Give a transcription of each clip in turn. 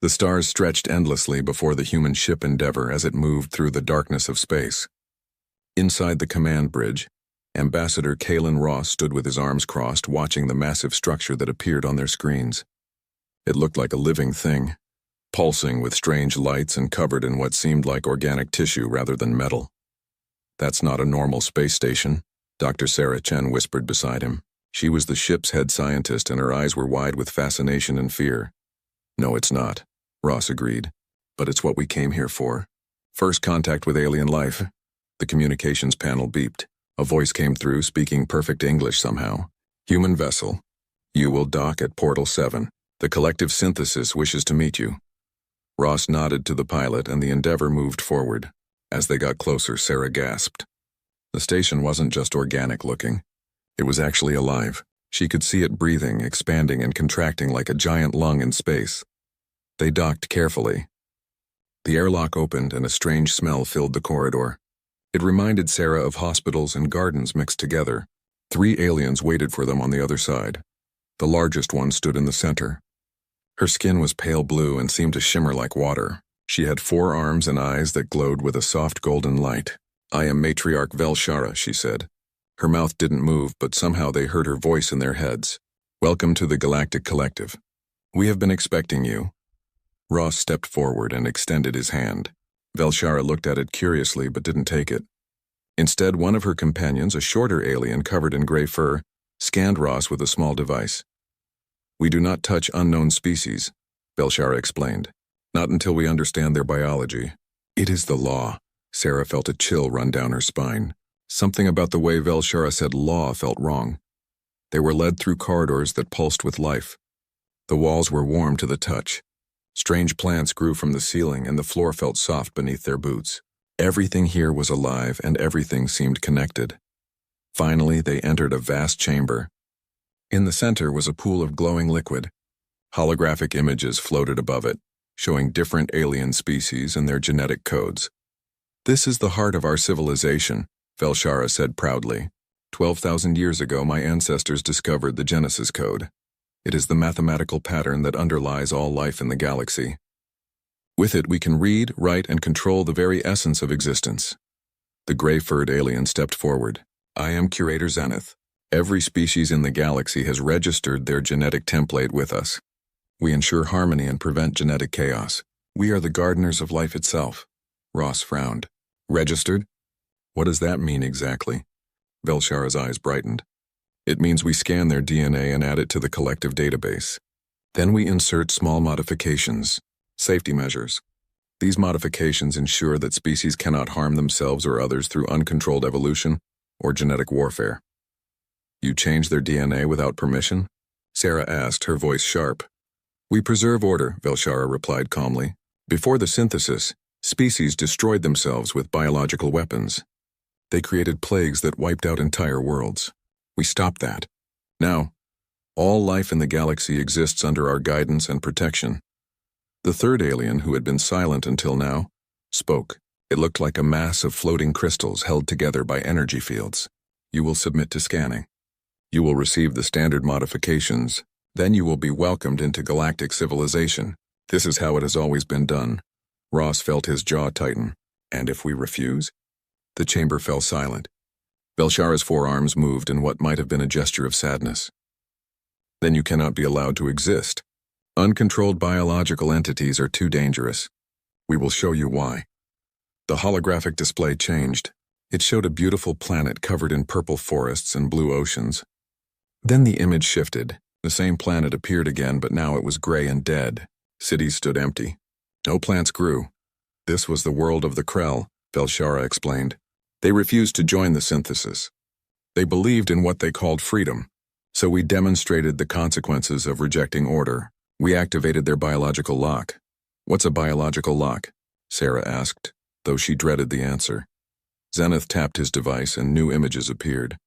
The stars stretched endlessly before the human ship Endeavour as it moved through the darkness of space. Inside the command bridge, Ambassador Kalen Ross stood with his arms crossed, watching the massive structure that appeared on their screens. It looked like a living thing, pulsing with strange lights and covered in what seemed like organic tissue rather than metal. "That's not a normal space station," Dr. Sarah Chen whispered beside him. She was the ship's head scientist, and her eyes were wide with fascination and fear. "No, it's not," Ross agreed. "But it's what we came here for. First contact with alien life." The communications panel beeped. A voice came through, speaking perfect English somehow. "Human vessel. You will dock at Portal 7. The collective synthesis wishes to meet you." Ross nodded to the pilot, and the Endeavour moved forward. As they got closer, Sarah gasped. The station wasn't just organic looking. It was actually alive. She could see it breathing, expanding and contracting like a giant lung in space. They docked carefully. The airlock opened and a strange smell filled the corridor. It reminded Sarah of hospitals and gardens mixed together. 3 aliens waited for them on the other side. The largest one stood in the center. Her skin was pale blue and seemed to shimmer like water. She had 4 arms and eyes that glowed with a soft golden light. "I am Matriarch Velshara," she said. Her mouth didn't move, but somehow they heard her voice in their heads. "Welcome to the Galactic Collective. We have been expecting you." Ross stepped forward and extended his hand. Velshara looked at it curiously but didn't take it. Instead, one of her companions, a shorter alien covered in gray fur, scanned Ross with a small device. "We do not touch unknown species," Velshara explained. "Not until we understand their biology." "It is the law." Sarah felt a chill run down her spine. Something about the way Velshara said law felt wrong. They were led through corridors that pulsed with life. The walls were warm to the touch. Strange plants grew from the ceiling, and the floor felt soft beneath their boots. Everything here was alive, and everything seemed connected. Finally, they entered a vast chamber. In the center was a pool of glowing liquid. Holographic images floated above it, showing different alien species and their genetic codes. "This is the heart of our civilization," Velshara said proudly. 12,000 years ago, my ancestors discovered the Genesis Code. It is the mathematical pattern that underlies all life in the galaxy. With it, we can read, write, and control the very essence of existence. The gray-furred alien stepped forward. "I am Curator Zenith. Every species in the galaxy has registered their genetic template with us. We ensure harmony and prevent genetic chaos. We are the gardeners of life itself." Ross frowned. "Registered? What does that mean exactly?" Velshara's eyes brightened. "It means we scan their DNA and add it to the collective database. Then we insert small modifications, safety measures. These modifications ensure that species cannot harm themselves or others through uncontrolled evolution or genetic warfare." "You change their DNA without permission?" Sarah asked, her voice sharp. "We preserve order," Velshara replied calmly. "Before the synthesis, species destroyed themselves with biological weapons. They created plagues that wiped out entire worlds. We stopped that. Now, all life in the galaxy exists under our guidance and protection." The third alien, who had been silent until now, spoke. It looked like a mass of floating crystals held together by energy fields. "You will submit to scanning. You will receive the standard modifications. Then you will be welcomed into galactic civilization. This is how it has always been done." Ross felt his jaw tighten. "And if we refuse?" The chamber fell silent. Velshara's forearms moved in what might have been a gesture of sadness. "Then you cannot be allowed to exist. Uncontrolled biological entities are too dangerous. We will show you why." The holographic display changed. It showed a beautiful planet covered in purple forests and blue oceans. Then the image shifted. The same planet appeared again, but now it was gray and dead. Cities stood empty. No plants grew. This was the world of the Krell, Velshara explained. They refused to join the synthesis. They believed in what they called freedom, so we demonstrated the consequences of rejecting order. We activated their biological lock. "What's a biological lock?" Sarah asked, though she dreaded the answer. Zenith tapped his device and new images appeared.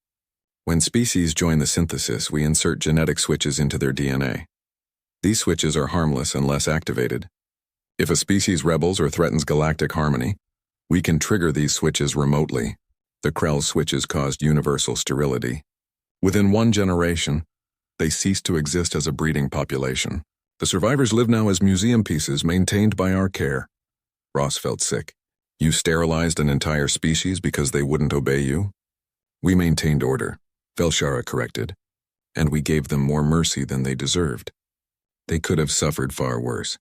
"When species join the synthesis, we insert genetic switches into their DNA. These switches are harmless unless activated. If a species rebels or threatens galactic harmony, we can trigger these switches remotely. The Krell switches caused universal sterility. Within 1 generation, they ceased to exist as a breeding population. The survivors live now as museum pieces maintained by our care. Ross felt sick. You sterilized an entire species because they wouldn't obey you? We maintained order, Velshara corrected, and we gave them more mercy than they deserved. They could have suffered far worse.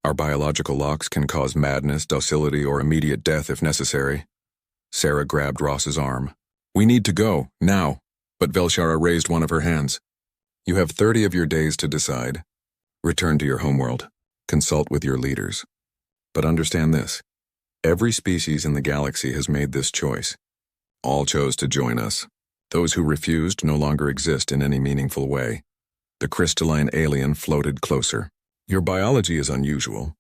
Our biological locks can cause madness, docility, or immediate death if necessary. Sarah grabbed Ross's arm. We need to go, now. But Velshara raised one of her hands. You have 30 of your days to decide. Return to your homeworld. Consult with your leaders. But understand this. Every species in the galaxy has made this choice. All chose to join us. Those who refused no longer exist in any meaningful way. The crystalline alien floated closer. Your biology is unusual.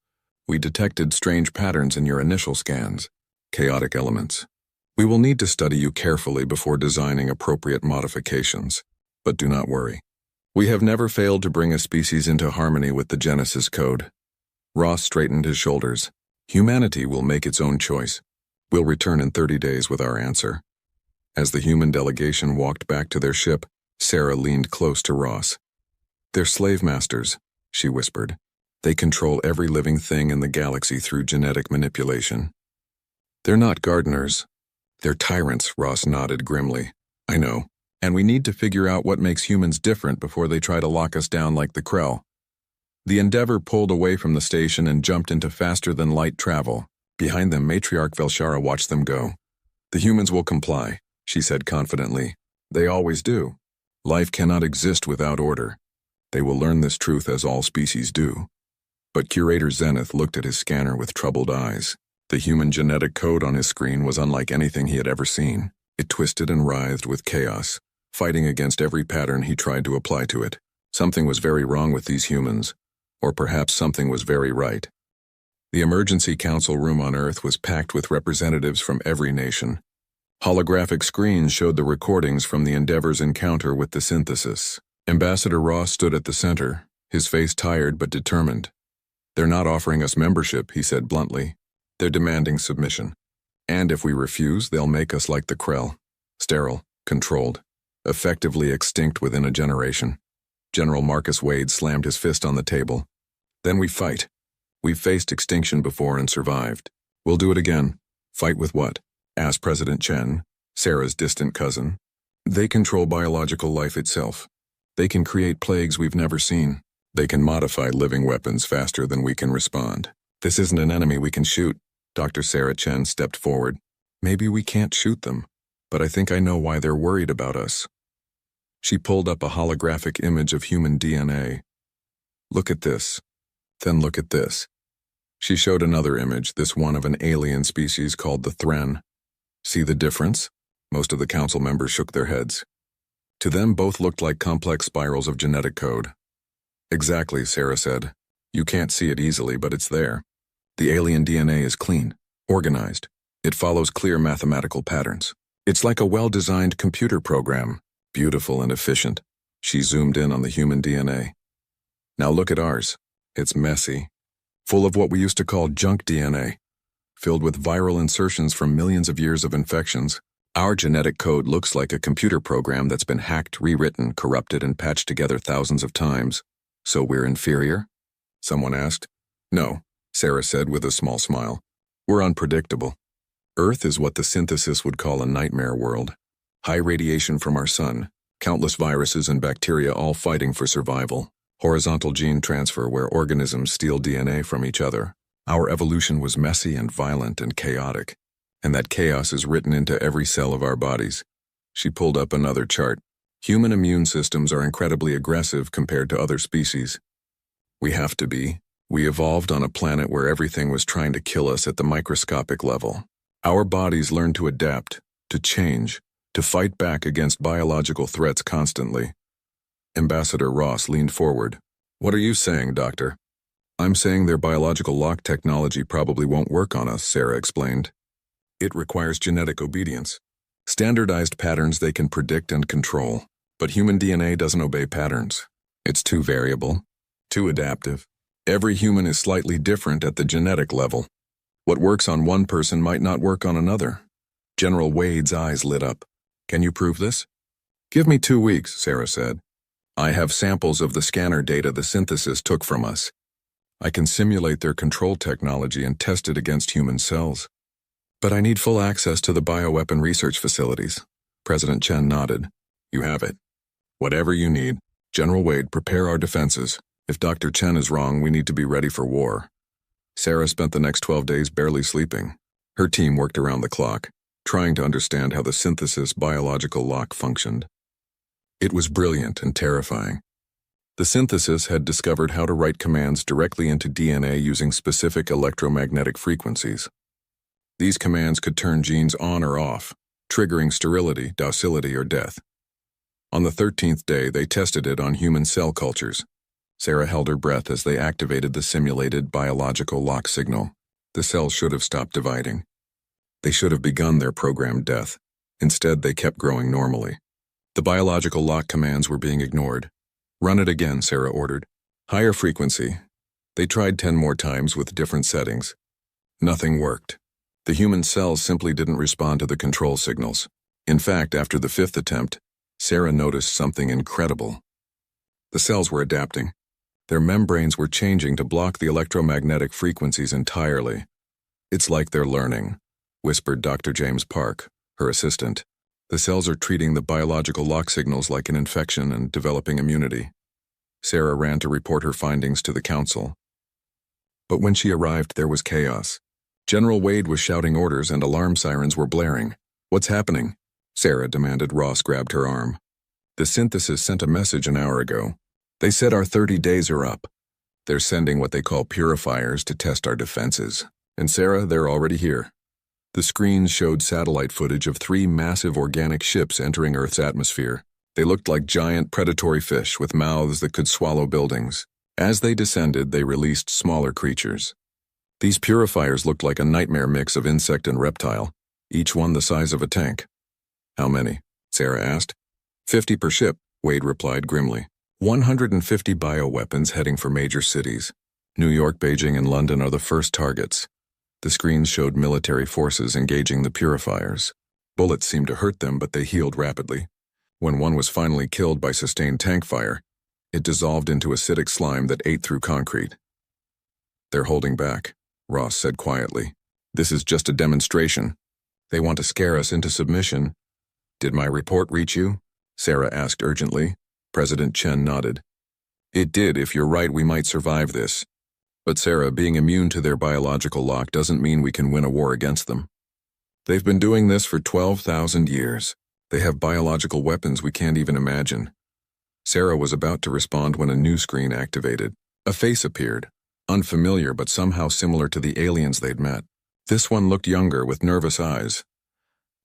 We detected strange patterns in your initial scans. Chaotic elements. We will need to study you carefully before designing appropriate modifications. But do not worry. We have never failed to bring a species into harmony with the Genesis Code. Ross straightened his shoulders. Humanity will make its own choice. We'll return in 30 days with our answer. As the human delegation walked back to their ship, Sarah leaned close to Ross. They're slave masters, she whispered. They control every living thing in the galaxy through genetic manipulation. They're not gardeners. They're tyrants, Ross nodded grimly. I know. And we need to figure out what makes humans different before they try to lock us down like the Krell. The Endeavor pulled away from the station and jumped into faster-than-light travel. Behind them, Matriarch Velshara watched them go. The humans will comply, she said confidently. They always do. Life cannot exist without order. They will learn this truth as all species do. But Curator Zenith looked at his scanner with troubled eyes. The human genetic code on his screen was unlike anything he had ever seen. It twisted and writhed with chaos, fighting against every pattern he tried to apply to it. Something was very wrong with these humans, or perhaps something was very right. The emergency council room on Earth was packed with representatives from every nation. Holographic screens showed the recordings from the Endeavor's encounter with the synthesis. Ambassador Ross stood at the center, his face tired but determined. They're not offering us membership, he said bluntly. They're demanding submission. And if we refuse, they'll make us like the Krell. Sterile, controlled, effectively extinct within a generation. General Marcus Wade slammed his fist on the table. Then we fight. We've faced extinction before and survived. We'll do it again. Fight with what? Asked President Chen, Sarah's distant cousin. They control biological life itself. They can create plagues we've never seen. They can modify living weapons faster than we can respond. This isn't an enemy we can shoot. Dr. Sarah Chen stepped forward. Maybe we can't shoot them, but I think I know why they're worried about us. She pulled up a holographic image of human DNA. Look at this. Then look at this. She showed another image, this one of an alien species called the Thren. See the difference? Most of the council members shook their heads. To them, both looked like complex spirals of genetic code. Exactly, Sarah said. You can't see it easily, but it's there. The alien DNA is clean, organized. It follows clear mathematical patterns. It's like a well-designed computer program, beautiful and efficient. She zoomed in on the human DNA. Now look at ours. It's messy, full of what we used to call junk DNA, filled with viral insertions from millions of years of infections. Our genetic code looks like a computer program that's been hacked, rewritten, corrupted, and patched together thousands of times. So we're inferior? Someone asked. No, Sarah said with a small smile. We're unpredictable. Earth is what the synthesis would call a nightmare world. High radiation from our sun, countless viruses and bacteria all fighting for survival. Horizontal gene transfer where organisms steal DNA from each other. Our evolution was messy and violent and chaotic, and that chaos is written into every cell of our bodies. She pulled up another chart. Human immune systems are incredibly aggressive compared to other species. We have to be. We evolved on a planet where everything was trying to kill us at the microscopic level. Our bodies learn to adapt, to change, to fight back against biological threats constantly. Ambassador Ross leaned forward. What are you saying, Doctor? I'm saying their biological lock technology probably won't work on us, Sarah explained. It requires genetic obedience. Standardized patterns they can predict and control. But human DNA doesn't obey patterns. It's too variable, too adaptive. Every human is slightly different at the genetic level. What works on one person might not work on another. General Wade's eyes lit up. Can you prove this? Give me 2 weeks, Sarah said. I have samples of the scanner data the synthesis took from us. I can simulate their control technology and test it against human cells. But I need full access to the bioweapon research facilities. President Chen nodded. You have it. Whatever you need. General Wade, prepare our defenses. If Dr. Chen is wrong, we need to be ready for war. Sarah spent the next 12 days barely sleeping. Her team worked around the clock, trying to understand how the synthesis biological lock functioned. It was brilliant and terrifying. The synthesis had discovered how to write commands directly into DNA using specific electromagnetic frequencies. These commands could turn genes on or off, triggering sterility, docility, or death. On the 13th day, they tested it on human cell cultures. Sarah held her breath as they activated the simulated biological lock signal. The cells should have stopped dividing. They should have begun their programmed death. Instead, they kept growing normally. The biological lock commands were being ignored. Run it again, Sarah ordered. Higher frequency. They tried 10 more times with different settings. Nothing worked. The human cells simply didn't respond to the control signals. In fact, after the 5th attempt, Sarah noticed something incredible. The cells were adapting. Their membranes were changing to block the electromagnetic frequencies entirely. It's like they're learning, whispered Dr. James Park, her assistant. The cells are treating the biological lock signals like an infection and developing immunity. Sarah ran to report her findings to the council. But when she arrived, there was chaos. General Wade was shouting orders and alarm sirens were blaring. What's happening? Sarah demanded. Ross grabbed her arm. The synthesis sent a message an hour ago. They said our 30 days are up. They're sending what they call purifiers to test our defenses. And Sarah, they're already here. The screens showed satellite footage of 3 massive organic ships entering Earth's atmosphere. They looked like giant predatory fish with mouths that could swallow buildings. As they descended, they released smaller creatures. These purifiers looked like a nightmare mix of insect and reptile, each one the size of a tank. How many? Sarah asked. 50 per ship, Wade replied grimly. 150 bioweapons heading for major cities. New York, Beijing, and London are the first targets. The screens showed military forces engaging the purifiers. Bullets seemed to hurt them, but they healed rapidly. When one was finally killed by sustained tank fire, it dissolved into acidic slime that ate through concrete. They're holding back, Ross said quietly. This is just a demonstration. They want to scare us into submission. Did my report reach you? Sarah asked urgently. President Chen nodded. It did. If you're right, we might survive this. But Sarah, being immune to their biological lock doesn't mean we can win a war against them. They've been doing this for 12,000 years. They have biological weapons we can't even imagine. Sarah was about to respond when a new screen activated. A face appeared, unfamiliar but somehow similar to the aliens they'd met. This one looked younger with nervous eyes.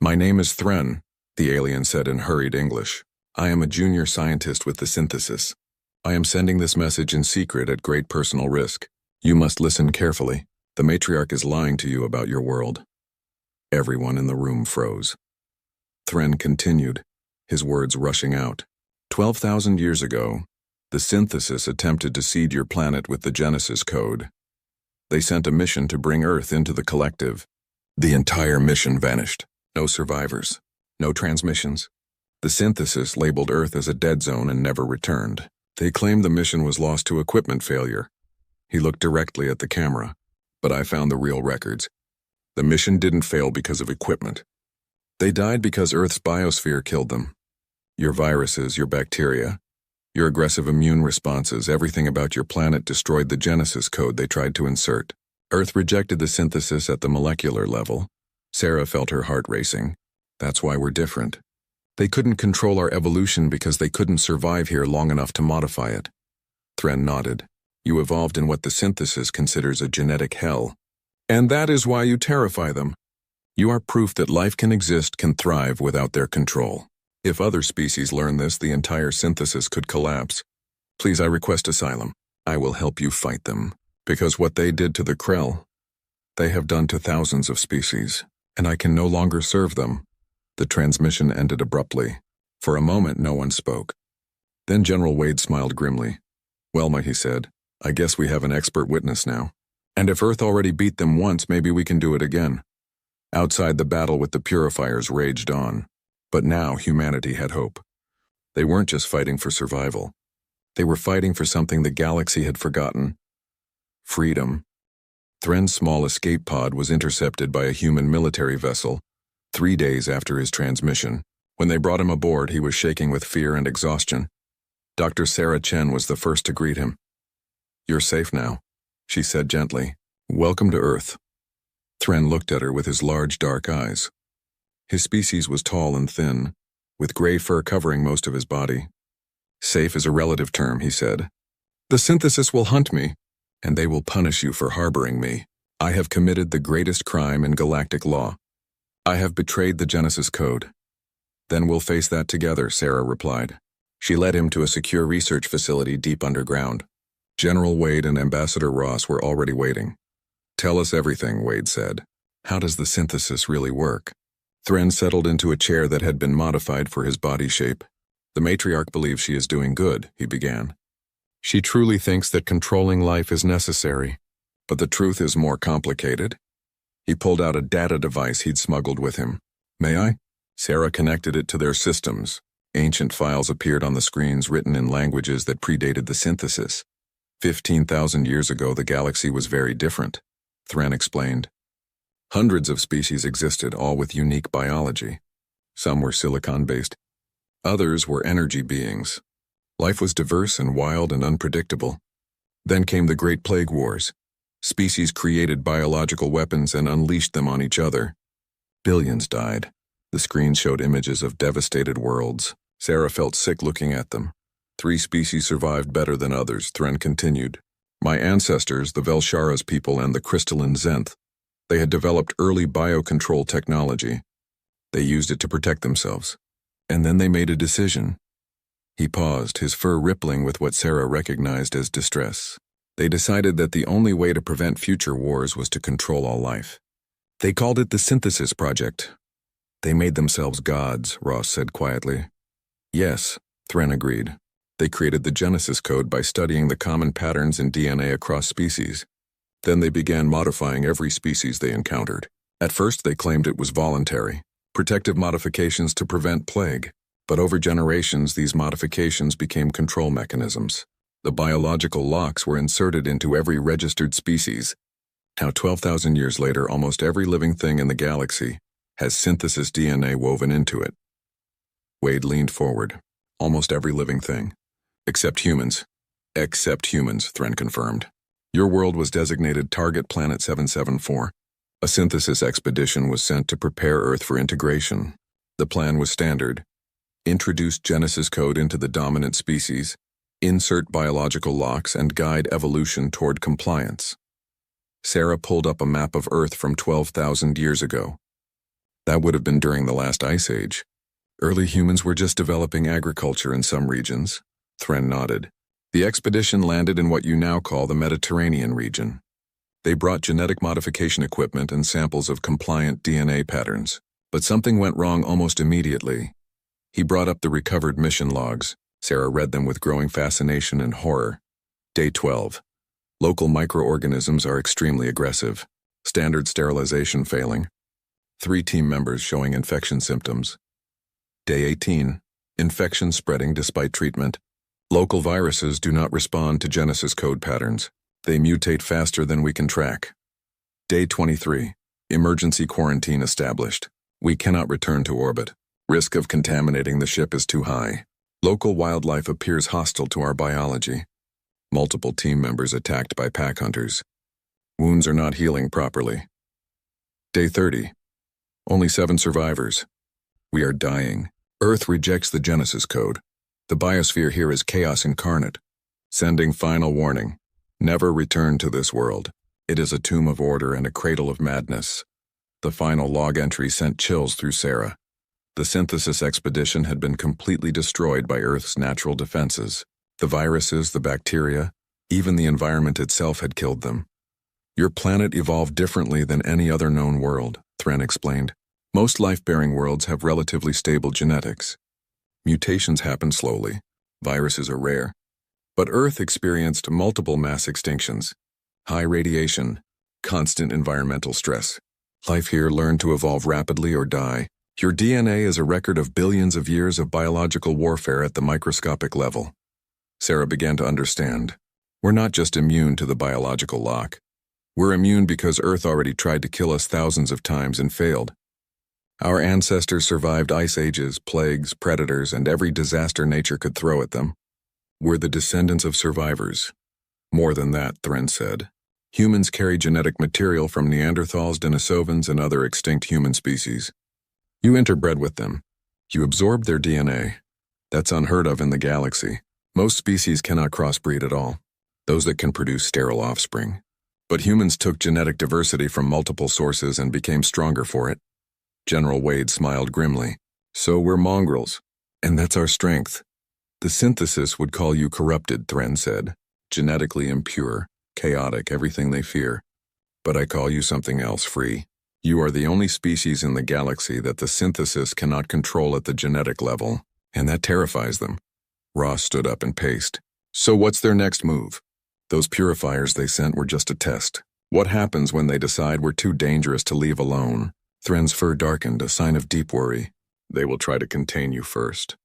My name is Thren, the alien said in hurried English. I am a junior scientist with the synthesis. I am sending this message in secret at great personal risk. You must listen carefully. The matriarch is lying to you about your world. Everyone in the room froze. Thren continued, his words rushing out. 12,000 years ago, the synthesis attempted to seed your planet with the Genesis code. They sent a mission to bring Earth into the collective. The entire mission vanished. No survivors. No transmissions. The synthesis labeled Earth as a dead zone and never returned. They claimed the mission was lost to equipment failure. He looked directly at the camera, but I found the real records. The mission didn't fail because of equipment. They died because Earth's biosphere killed them. Your viruses, your bacteria, your aggressive immune responses, everything about your planet destroyed the Genesis code they tried to insert. Earth rejected the synthesis at the molecular level. Sarah felt her heart racing. That's why we're different. They couldn't control our evolution because they couldn't survive here long enough to modify it. Thren nodded. You evolved in what the synthesis considers a genetic hell. And that is why you terrify them. You are proof that life can exist, can thrive without their control. If other species learn this, the entire synthesis could collapse. Please, I request asylum. I will help you fight them. Because what they did to the Krell, they have done to thousands of species, and I can no longer serve them. The transmission ended abruptly. For a moment, no one spoke. Then General Wade smiled grimly. Well, he said, I guess we have an expert witness now. And if Earth already beat them once, maybe we can do it again. Outside, the battle with the purifiers raged on. But now humanity had hope. They weren't just fighting for survival. They were fighting for something the galaxy had forgotten. Freedom. Thren's small escape pod was intercepted by a human military vessel 3 days after his transmission. When they brought him aboard, he was shaking with fear and exhaustion. Dr. Sarah Chen was the first to greet him. "You're safe now," she said gently. "Welcome to Earth." Thren looked at her with his large dark eyes. His species was tall and thin, with gray fur covering most of his body. "Safe is a relative term," he said. "The synthesis will hunt me, and they will punish you for harboring me. I have committed the greatest crime in galactic law. I have betrayed the Genesis Code." "Then we'll face that together," Sarah replied. She led him to a secure research facility deep underground. General Wade and Ambassador Ross were already waiting. "Tell us everything," Wade said. "How does the synthesis really work?" Thren settled into a chair that had been modified for his body shape. "The matriarch believes she is doing good," he began. "She truly thinks that controlling life is necessary, but the truth is more complicated." He pulled out a data device he'd smuggled with him. "May I?" Sarah connected it to their systems. Ancient files appeared on the screens written in languages that predated the synthesis. 15,000 years ago, the galaxy was very different, Thren explained. Hundreds of species existed, all with unique biology. Some were silicon-based. Others were energy beings. Life was diverse and wild and unpredictable. Then came the Great Plague Wars. Species created biological weapons and unleashed them on each other. Billions died. The screen showed images of devastated worlds. Sarah felt sick looking at them. 3 species survived better than others, Thren continued. My ancestors, the Velshara's people and the crystalline Zenth, they had developed early biocontrol technology. They used it to protect themselves. And then they made a decision. He paused, his fur rippling with what Sarah recognized as distress. They decided that the only way to prevent future wars was to control all life. They called it the Synthesis Project. They made themselves gods, Ross said quietly. Yes, Thren agreed. They created the Genesis Code by studying the common patterns in DNA across species. Then they began modifying every species they encountered. At first they claimed it was voluntary, protective modifications to prevent plague. But over generations, these modifications became control mechanisms. The biological locks were inserted into every registered species. Now, 12,000 years later, almost every living thing in the galaxy has synthesis DNA woven into it. Wade leaned forward. Almost every living thing. Except humans. Except humans, Thren confirmed. Your world was designated Target Planet 774. A synthesis expedition was sent to prepare Earth for integration. The plan was standard. Introduce Genesis code into the dominant species, insert biological locks, and guide evolution toward compliance. Sarah pulled up a map of Earth from 12,000 years ago. That would have been during the last ice age. Early humans were just developing agriculture in some regions. Thren nodded. The expedition landed in what you now call the Mediterranean region. They brought genetic modification equipment and samples of compliant DNA patterns. But something went wrong almost immediately. He brought up the recovered mission logs. Sarah read them with growing fascination and horror. Day 12. Local microorganisms are extremely aggressive. Standard sterilization failing. 3 team members showing infection symptoms. Day 18. Infection spreading despite treatment. Local viruses do not respond to Genesis code patterns. They mutate faster than we can track. Day 23. Emergency quarantine established. We cannot return to orbit. Risk of contaminating the ship is too high. Local wildlife appears hostile to our biology. Multiple team members attacked by pack hunters. Wounds are not healing properly. Day 30. Only 7 survivors. We are dying. Earth rejects the Genesis code. The biosphere here is chaos incarnate. Sending final warning. Never return to this world. It is a tomb of order and a cradle of madness. The final log entry sent chills through Sarah. The synthesis expedition had been completely destroyed by Earth's natural defenses. The viruses, the bacteria, even the environment itself had killed them. Your planet evolved differently than any other known world, Thren explained. Most life-bearing worlds have relatively stable genetics. Mutations happen slowly. Viruses are rare. But Earth experienced multiple mass extinctions. High radiation, constant environmental stress. Life here learned to evolve rapidly or die. Your DNA is a record of billions of years of biological warfare at the microscopic level. Sarah began to understand. We're not just immune to the biological lock. We're immune because Earth already tried to kill us thousands of times and failed. Our ancestors survived ice ages, plagues, predators, and every disaster nature could throw at them. We're the descendants of survivors. More than that, Thren said. Humans carry genetic material from Neanderthals, Denisovans, and other extinct human species. You interbred with them. You absorbed their DNA. That's unheard of in the galaxy. Most species cannot crossbreed at all, those that can produce sterile offspring. But humans took genetic diversity from multiple sources and became stronger for it. General Wade smiled grimly. So we're mongrels, and that's our strength. The synthesis would call you corrupted, Thren said. Genetically impure, chaotic, everything they fear. But I call you something else, free. You are the only species in the galaxy that the synthesis cannot control at the genetic level, and that terrifies them. Ross stood up and paced. So what's their next move? Those purifiers they sent were just a test. What happens when they decide we're too dangerous to leave alone? Thren's fur darkened, a sign of deep worry. They will try to contain you first.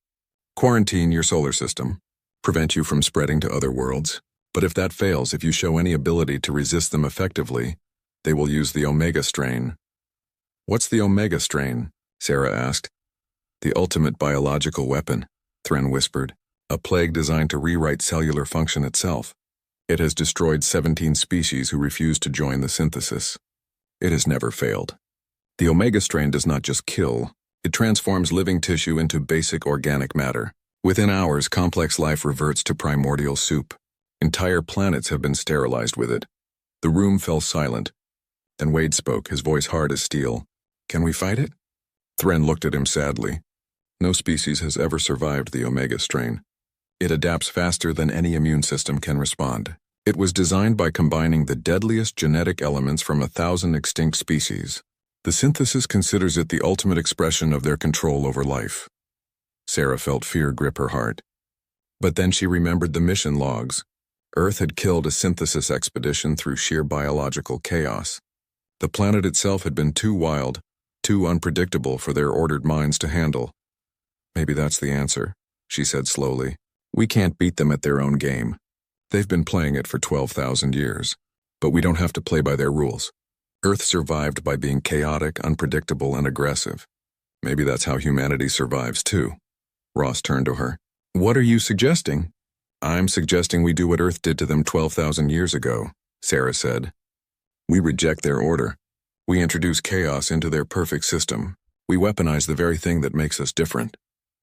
Quarantine your solar system. Prevent you from spreading to other worlds. But if that fails, if you show any ability to resist them effectively, they will use the Omega strain. What's the Omega strain? Sarah asked. The ultimate biological weapon, Thren whispered. A plague designed to rewrite cellular function itself. It has destroyed 17 species who refuse to join the synthesis. It has never failed. The Omega strain does not just kill, it transforms living tissue into basic organic matter. Within hours, complex life reverts to primordial soup. Entire planets have been sterilized with it. The room fell silent. Then Wade spoke, his voice hard as steel. Can we fight it? Thren looked at him sadly. No species has ever survived the Omega strain. It adapts faster than any immune system can respond. It was designed by combining the deadliest genetic elements from 1,000 extinct species. The synthesis considers it the ultimate expression of their control over life. Sarah felt fear grip her heart. But then she remembered the mission logs. Earth had killed a synthesis expedition through sheer biological chaos. The planet itself had been too wild, too unpredictable for their ordered minds to handle. Maybe that's the answer, she said slowly. We can't beat them at their own game. They've been playing it for 12,000 years, but we don't have to play by their rules. Earth survived by being chaotic, unpredictable, and aggressive. Maybe that's how humanity survives too. Ross turned to her. What are you suggesting? I'm suggesting we do what Earth did to them 12,000 years ago, Sarah said. We reject their order. We introduce chaos into their perfect system. We weaponize the very thing that makes us different.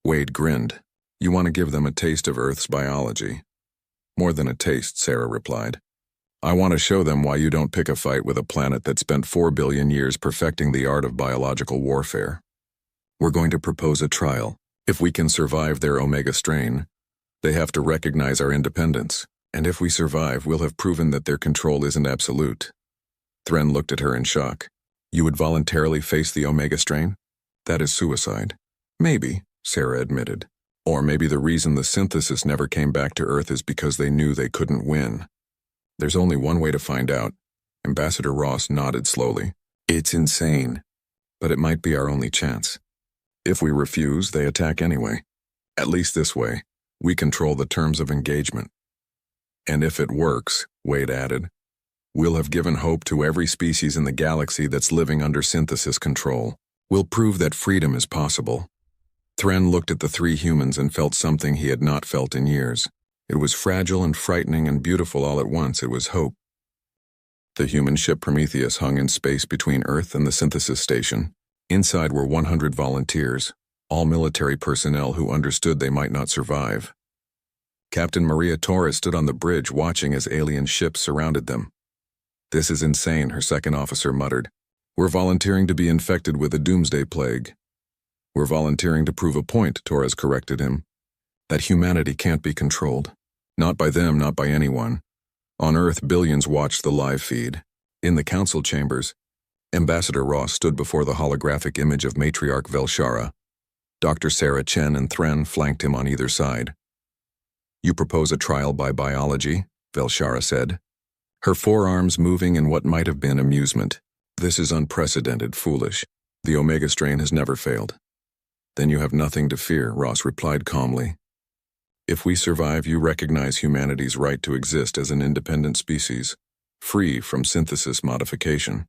Wade grinned. You want to give them a taste of Earth's biology. More than a taste, Sarah replied. I want to show them why you don't pick a fight with a planet that spent 4 billion years perfecting the art of biological warfare. We're going to propose a trial. If we can survive their Omega strain, they have to recognize our independence. And if we survive, we'll have proven that their control isn't absolute. Thren looked at her in shock. You would voluntarily face the Omega strain? That is suicide. Maybe, Sarah admitted. Or maybe the reason the synthesis never came back to Earth is because they knew they couldn't win. There's only one way to find out. Ambassador Ross nodded slowly. It's insane, but it might be our only chance. If we refuse, they attack anyway. At least this way, we control the terms of engagement. And if it works, Wade added, we'll have given hope to every species in the galaxy that's living under synthesis control. We'll prove that freedom is possible. Thren looked at the three humans and felt something he had not felt in years. It was fragile and frightening and beautiful all at once. It was hope. The human ship Prometheus hung in space between Earth and the synthesis station. Inside were 100 volunteers, all military personnel who understood they might not survive. Captain Maria Torres stood on the bridge watching as alien ships surrounded them. This is insane, her second officer muttered. We're volunteering to be infected with a doomsday plague. We're volunteering to prove a point, Torres corrected him. That humanity can't be controlled. Not by them, not by anyone. On Earth, billions watched the live feed. In the council chambers, Ambassador Ross stood before the holographic image of Matriarch Velshara. Dr. Sarah Chen and Thren flanked him on either side. You propose a trial by biology, Velshara said, her forearms moving in what might have been amusement. This is unprecedented, foolish. The Omega strain has never failed. Then you have nothing to fear, Ross replied calmly. If we survive, you recognize humanity's right to exist as an independent species, free from synthesis modification.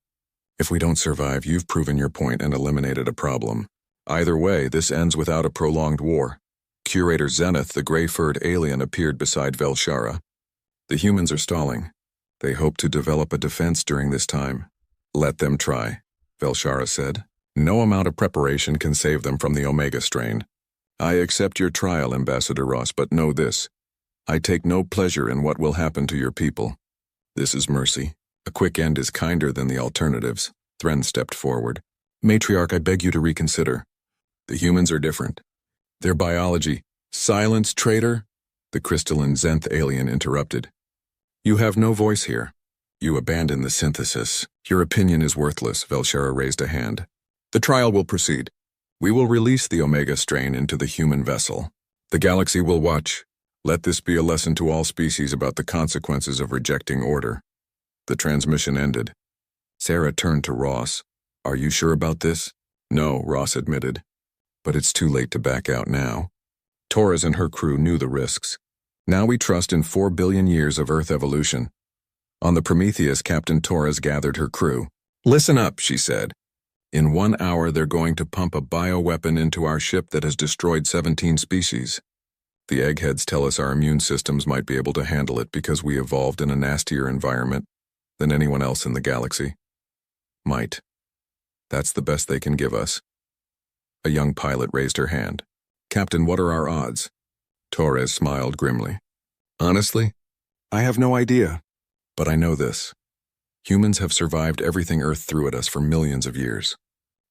If we don't survive, you've proven your point and eliminated a problem. Either way, this ends without a prolonged war. Curator Zenith, the gray-furred alien, appeared beside Velshara. The humans are stalling. They hope to develop a defense during this time. Let them try, Velshara said. No amount of preparation can save them from the Omega strain. I accept your trial, Ambassador Ross, but know this. I take no pleasure in what will happen to your people. This is mercy. A quick end is kinder than the alternatives. Thren stepped forward. Matriarch, I beg you to reconsider. The humans are different. Their biology. Silence, traitor? The crystalline Zenth alien interrupted. You have no voice here. You abandon the synthesis. Your opinion is worthless, Velshara raised a hand. The trial will proceed. We will release the Omega strain into the human vessel. The galaxy will watch. Let this be a lesson to all species about the consequences of rejecting order. The transmission ended. Sarah turned to Ross. Are you sure about this? No, Ross admitted. But it's too late to back out now. Torres and her crew knew the risks. Now we trust in 4 billion years of Earth evolution. On the Prometheus, Captain Torres gathered her crew. Listen up, she said. In 1 hour, they're going to pump a bioweapon into our ship that has destroyed 17 species. The eggheads tell us our immune systems might be able to handle it because we evolved in a nastier environment than anyone else in the galaxy. Might. That's the best they can give us. A young pilot raised her hand. Captain, what are our odds? Torres smiled grimly. Honestly, I have no idea. But I know this. Humans have survived everything Earth threw at us for millions of years.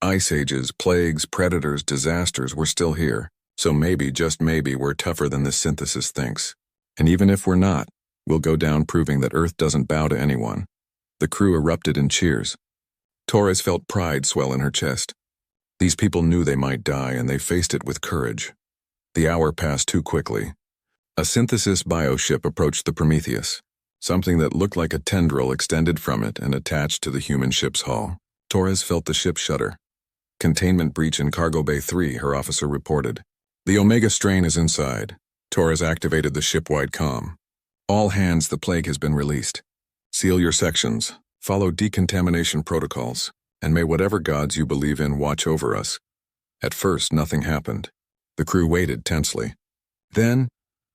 Ice ages, plagues, predators, disasters, we're still here. So maybe, just maybe, we're tougher than this synthesis thinks. And even if we're not, we'll go down proving that Earth doesn't bow to anyone. The crew erupted in cheers. Torres felt pride swell in her chest. These people knew they might die, and they faced it with courage. The hour passed too quickly. A synthesis bioship approached the Prometheus. Something that looked like a tendril extended from it and attached to the human ship's hull. Torres felt the ship shudder. Containment breach in Cargo Bay 3, her officer reported. The Omega strain is inside. Torres activated the ship-wide comm. All hands, the plague has been released. Seal your sections, follow decontamination protocols, and may whatever gods you believe in watch over us. At first, nothing happened. The crew waited tensely. Then,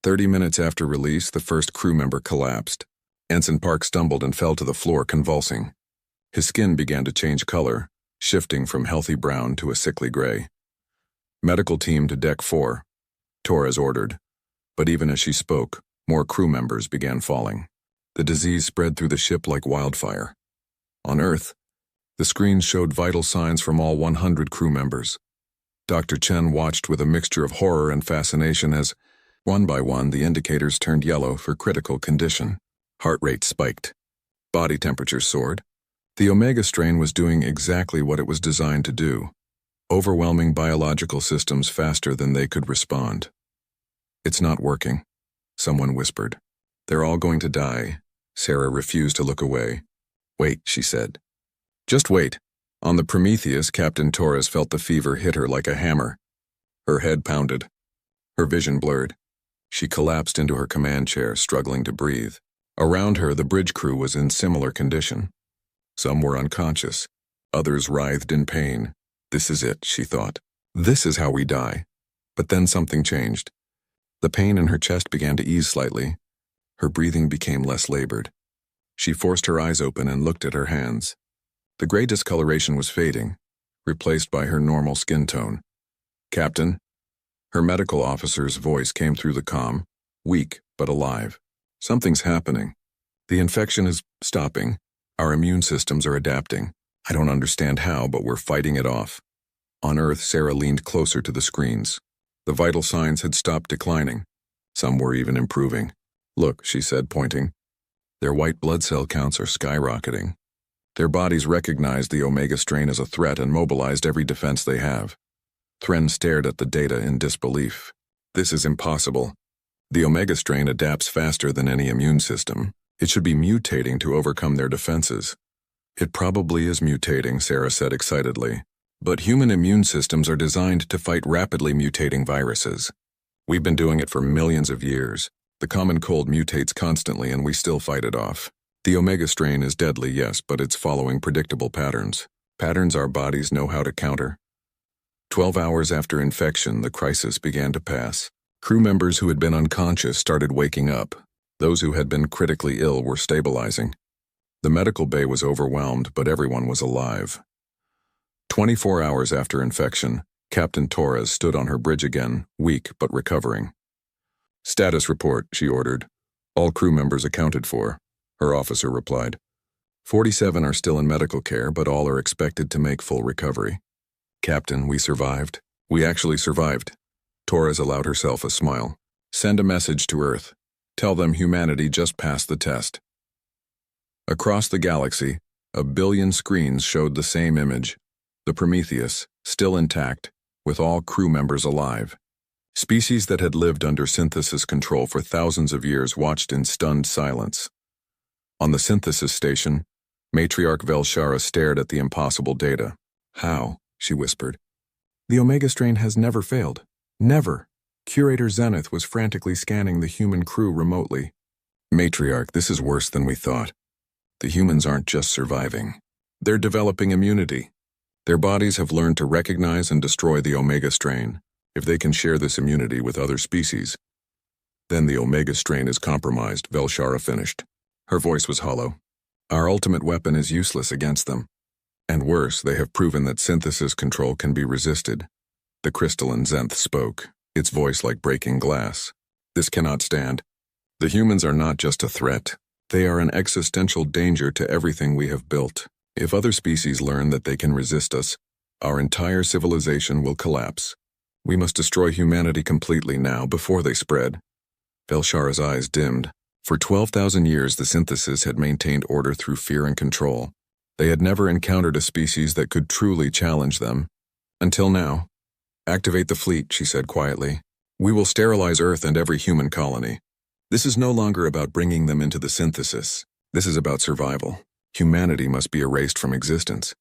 30 minutes after release, the first crew member collapsed. Ensign Park stumbled and fell to the floor, convulsing. His skin began to change color, shifting from healthy brown to a sickly gray. Medical team to Deck 4, Torres ordered. But even as she spoke, more crew members began falling. The disease spread through the ship like wildfire. On Earth, the screens showed vital signs from all 100 crew members. Dr. Chen watched with a mixture of horror and fascination as, one by one, the indicators turned yellow for critical condition. Heart rate spiked. Body temperature soared. The Omega strain was doing exactly what it was designed to do, overwhelming biological systems faster than they could respond. It's not working, someone whispered. They're all going to die. Sarah refused to look away. Wait, she said. Just wait. On the Prometheus, Captain Torres felt the fever hit her like a hammer. Her head pounded. Her vision blurred. She collapsed into her command chair, struggling to breathe. Around her, the bridge crew was in similar condition. Some were unconscious. Others writhed in pain. This is it, she thought. This is how we die. But then something changed. The pain in her chest began to ease slightly. Her breathing became less labored. She forced her eyes open and looked at her hands. The gray discoloration was fading, replaced by her normal skin tone. Captain? Her medical officer's voice came through the comm, weak but alive. Something's happening. The infection is stopping. Our immune systems are adapting. I don't understand how, but we're fighting it off. On Earth, Sarah leaned closer to the screens. The vital signs had stopped declining. Some were even improving. Look, she said, pointing. Their white blood cell counts are skyrocketing. Their bodies recognized the Omega strain as a threat and mobilized every defense they have. Thren stared at the data in disbelief. This is impossible. The Omega strain adapts faster than any immune system. It should be mutating to overcome their defenses. It probably is mutating, Sarah said excitedly. But human immune systems are designed to fight rapidly mutating viruses. We've been doing it for millions of years. The common cold mutates constantly and we still fight it off. The Omega strain is deadly, yes, but it's following predictable patterns. Patterns our bodies know how to counter. 12 hours after infection, the crisis began to pass. Crew members who had been unconscious started waking up. Those who had been critically ill were stabilizing. The medical bay was overwhelmed, but everyone was alive. 24 hours after infection, Captain Torres stood on her bridge again, weak but recovering. "Status report," she ordered. "All crew members accounted for," her officer replied. 47 are still in medical care, but all are expected to make full recovery. "Captain, we survived. We actually survived." Torres allowed herself a smile. "Send a message to Earth. Tell them humanity just passed the test." Across the galaxy, 1 billion screens showed the same image. The Prometheus, still intact, with all crew members alive. Species that had lived under synthesis control for thousands of years watched in stunned silence. On the synthesis station, Matriarch Velshara stared at the impossible data. "How?" she whispered. "The Omega strain has never failed. Never." Curator Zenith was frantically scanning the human crew remotely. "Matriarch, this is worse than we thought. The humans aren't just surviving. They're developing immunity. Their bodies have learned to recognize and destroy the Omega strain. If they can share this immunity with other species, then the Omega strain is compromised," Velshara finished. Her voice was hollow. "Our ultimate weapon is useless against them. And worse, they have proven that synthesis control can be resisted." The crystalline Zenith spoke, its voice like breaking glass. "This cannot stand. The humans are not just a threat. They are an existential danger to everything we have built. If other species learn that they can resist us, our entire civilization will collapse. We must destroy humanity completely now, before they spread." Velshara's eyes dimmed. For 12,000 years, the synthesis had maintained order through fear and control. They had never encountered a species that could truly challenge them. Until now. "Activate the fleet," she said quietly. "We will sterilize Earth and every human colony. This is no longer about bringing them into the synthesis. This is about survival. Humanity must be erased from existence."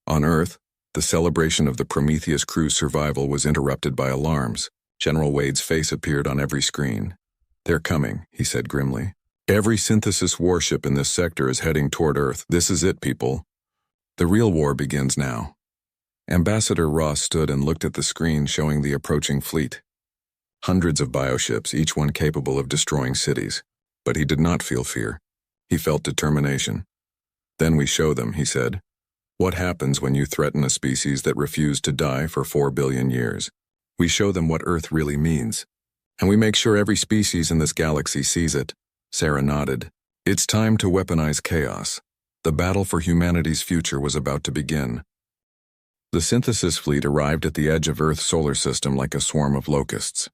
On Earth, the celebration of the Prometheus crew's survival was interrupted by alarms. General Wade's face appeared on every screen. "They're coming," he said grimly. "Every synthesis warship in this sector is heading toward Earth. This is it, people. The real war begins now." Ambassador Ross stood and looked at the screen showing the approaching fleet. Hundreds of bioships, each one capable of destroying cities. But he did not feel fear. He felt determination. "Then we show them," he said. "What happens when you threaten a species that refused to die for 4 billion years? We show them what Earth really means. And we make sure every species in this galaxy sees it." Sarah nodded. "It's time to weaponize chaos." The battle for humanity's future was about to begin. The synthesis fleet arrived at the edge of Earth's solar system like a swarm of locusts.